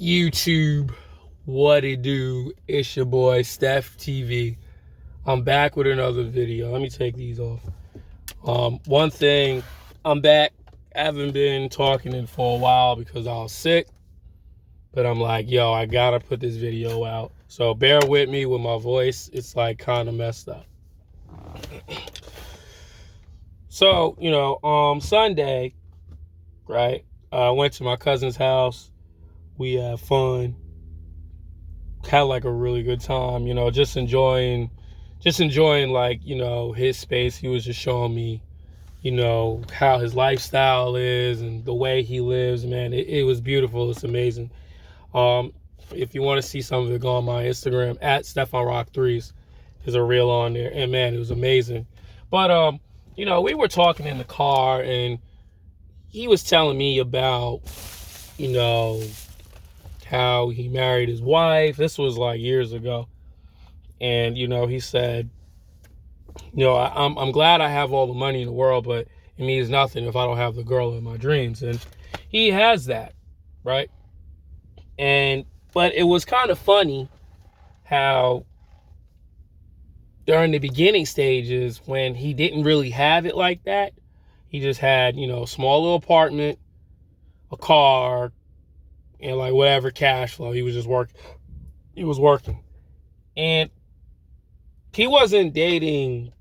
YouTube, what it do? It's your boy Steph TV. I'm back with another video. Let me take these off. One thing, I'm back. I haven't been talking in for a while because I was sick, but I'm like, yo, I gotta put this video out. So bear with me with my voice. It's like kind of messed up. So, Sunday, right? I went to my cousin's house. We had fun. Had like a really good time, just enjoying like, his space. He was just showing me, how his lifestyle is and the way he lives, man. It was beautiful. It's amazing. If you want to see some of it, go on my Instagram at StephanRock3s. There's a reel on there, and man, it was amazing. But we were talking in the car, and he was telling me about, how he married his wife. This was like years ago. And, he said, I'm glad I have all the money in the world, but it means nothing if I don't have the girl in my dreams. And he has that, right? But it was kind of funny how during the beginning stages, when he didn't really have it like that, he just had, a small little apartment, a car, and like whatever cash flow. He was just working. He was working. And he wasn't married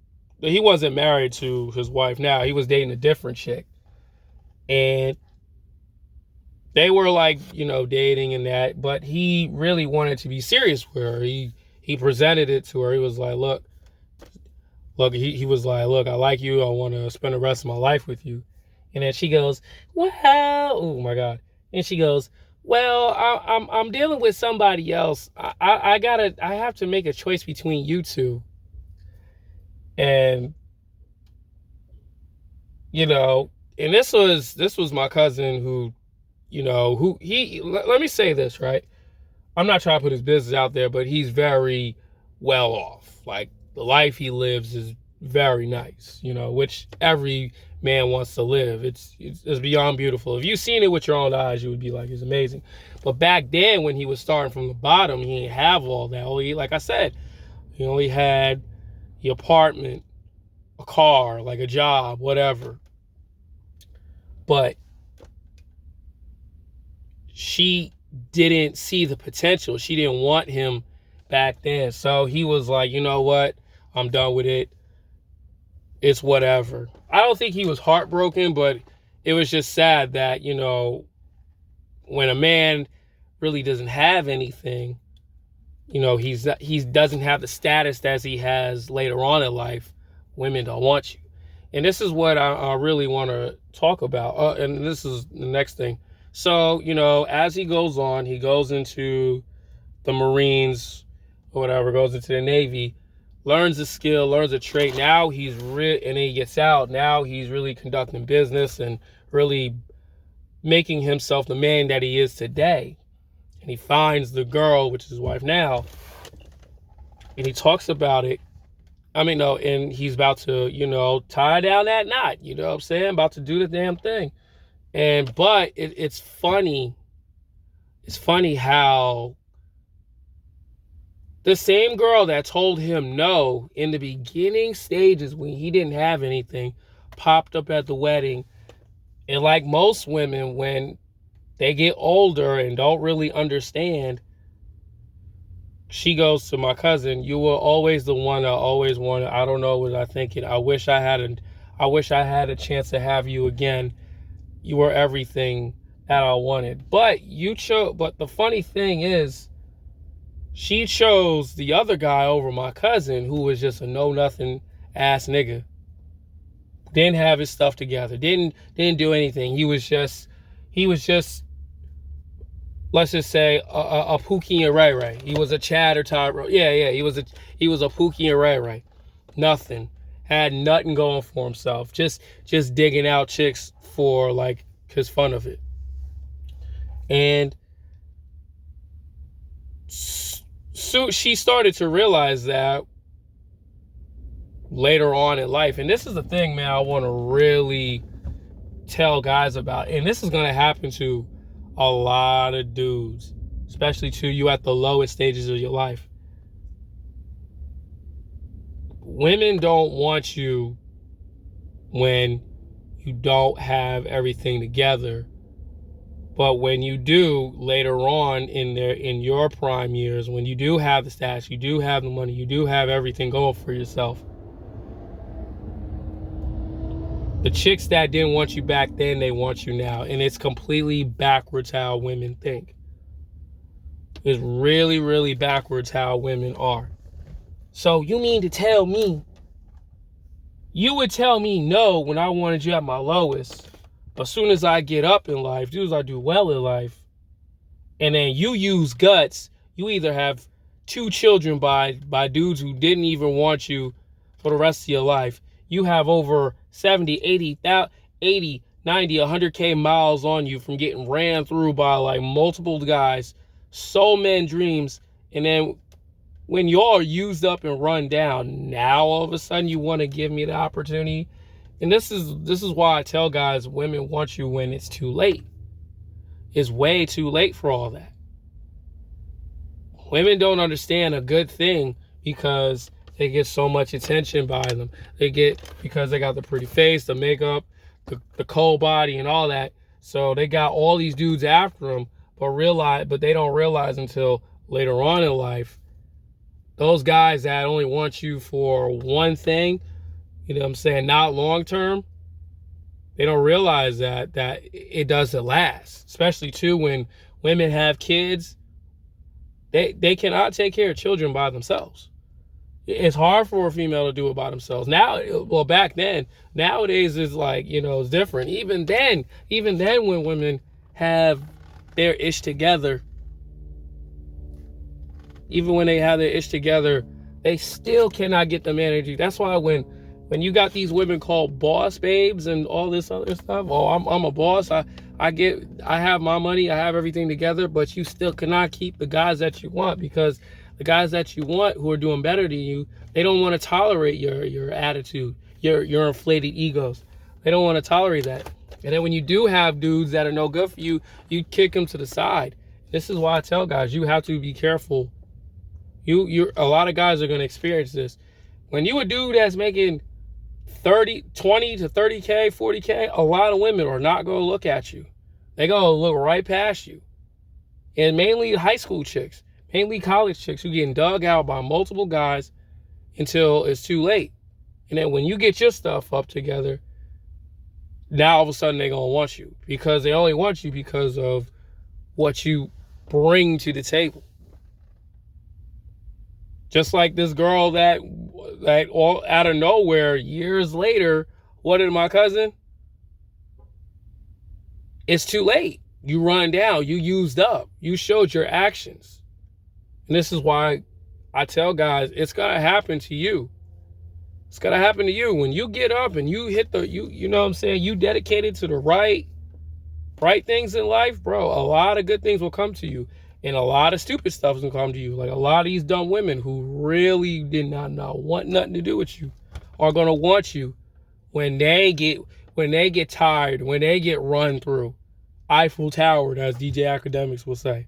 to his wife now. He was dating a different chick. And they were like, dating and that, but he really wanted to be serious with her. He presented it to her. He was like, look, he was like, look, I like you. I want to spend the rest of my life with you. And then she goes, well, oh my God. And she goes, well, I'm dealing with somebody else. I have to make a choice between you two. And, and this was my cousin who, let me say this, right? I'm not trying to put his business out there, but he's very well off. Like, the life he lives is very nice, which every man wants to live. It's beyond beautiful. If you've seen it with your own eyes, you would be like, it's amazing. But back then, when he was starting from the bottom, he didn't have all that. Like I said, he only had the apartment, a car, like a job, whatever. But she didn't see the potential. She didn't want him back then. So he was like, you know what? I'm done with it. It's whatever. I don't think he was heartbroken, but it was just sad that, when a man really doesn't have anything, he doesn't have the status as he has later on in life, women don't want you. And this is what I really want to talk about. And this is the next thing. So, as he goes on, he goes into the Marines or whatever, goes into the Navy, learns a skill, learns a trait. Now and then he gets out. Now he's really conducting business and really making himself the man that he is today. And he finds the girl, which is his wife now, and he talks about it. And he's about to, tie down that knot, you know what I'm saying? About to do the damn thing. But it's funny. It's funny how the same girl that told him no in the beginning stages when he didn't have anything popped up at the wedding. And like most women, when they get older and don't really understand, she goes to my cousin, you were always the one I always wanted. I don't know what I'm thinking. I wish I had a chance to have you again. You were everything that I wanted. But the funny thing is, she chose the other guy over my cousin, who was just a know-nothing ass nigga. Didn't have his stuff together. Didn't do anything. He was just, let's just say, a Pookie and Ray Ray. He was a Chad or Tyrone. Yeah. He was a Pookie and Ray Ray. Nothing. Had nothing going for himself. Just digging out chicks for like his fun of it. And so she started to realize that later on in life. And this is the thing, man, I want to really tell guys about. And this is going to happen to a lot of dudes. especially to you at the lowest stages of your life. Women don't want you when you don't have everything together. But when you do later on in your prime years, when you do have the status, you do have the money, you do have everything going for yourself, the chicks that didn't want you back then, they want you now. And it's completely backwards how women think. It's really, really backwards how women are. So you mean to tell me, you would tell me no when I wanted you at my lowest. As soon as I get up in life, as soon as I do well in life, and then you use guts, you either have 2 children by dudes who didn't even want you for the rest of your life. You have over 70, 80, 90, 100K miles on you from getting ran through by like multiple guys, so many dreams, and then when you're used up and run down, now all of a sudden you want to give me the opportunity. And this is why I tell guys, women want you when it's too late. It's way too late for all that. Women don't understand a good thing because they get so much attention by them. Because they got the pretty face, the makeup, the cold body and all that. So they got all these dudes after them, but they don't realize until later on in life, those guys that only want you for one thing, you know what I'm saying, not long term, they don't realize that it doesn't last. Especially too when women have kids, they cannot take care of children by themselves. It's hard for a female to do it by themselves. Now, well, back then, nowadays is like, you know, it's different. Even then when women have their ish together, even when they have their ish together, they still cannot get them energy. That's why when you got these women called boss babes and all this other stuff, oh, I'm a boss, I have my money, I have everything together, but you still cannot keep the guys that you want, because the guys that you want who are doing better than you, they don't want to tolerate your attitude, your inflated egos. They don't want to tolerate that. And then when you do have dudes that are no good for you, you kick them to the side. This is why I tell guys, you have to be careful. A lot of guys are going to experience this. When you a dude that's making 20 to 30K, 40K, a lot of women are not going to look at you. They're going to look right past you. And mainly high school chicks, mainly college chicks who getting dug out by multiple guys until it's too late. And then when you get your stuff up together, now all of a sudden they're going to want you, because they only want you because of what you bring to the table. Just like this girl that all out of nowhere, years later, what did my cousin? It's too late. You run down. You used up. You showed your actions. And this is why I tell guys, it's going to happen to you. It's going to happen to you. When you get up and you hit you know what I'm saying, you dedicated to the right things in life, bro, a lot of good things will come to you. And a lot of stupid stuff is going to come to you. Like a lot of these dumb women who really did not want nothing to do with you are going to want you when they get tired, when they get run through. Eiffel Towered, as DJ Academics will say.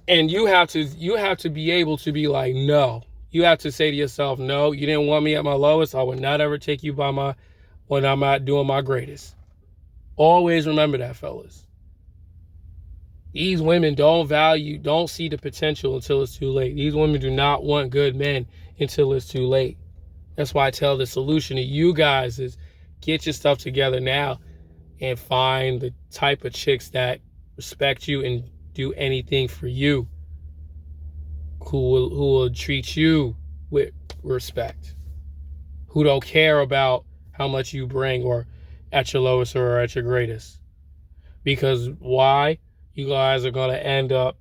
And you have to be able to be like, no. You have to say to yourself, no, you didn't want me at my lowest. I would not ever take you when I'm not doing my greatest. Always remember that, fellas. These women don't see the potential until it's too late. These women do not want good men until it's too late. That's why I tell the solution to you guys is get your stuff together now and find the type of chicks that respect you and do anything for you, who will treat you with respect, who don't care about how much you bring or at your lowest or at your greatest. Because why? You guys are going to end up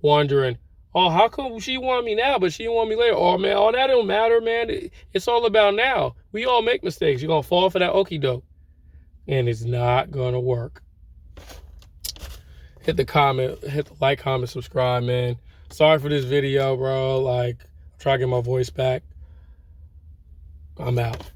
wondering, oh, how come she want me now, but she want me later? Oh, man, all that don't matter, man. It's all about now. We all make mistakes. You're going to fall for that okie doke. And it's not going to work. Hit the like, comment, subscribe, man. Sorry for this video, bro. Like, I'm trying to get my voice back. I'm out.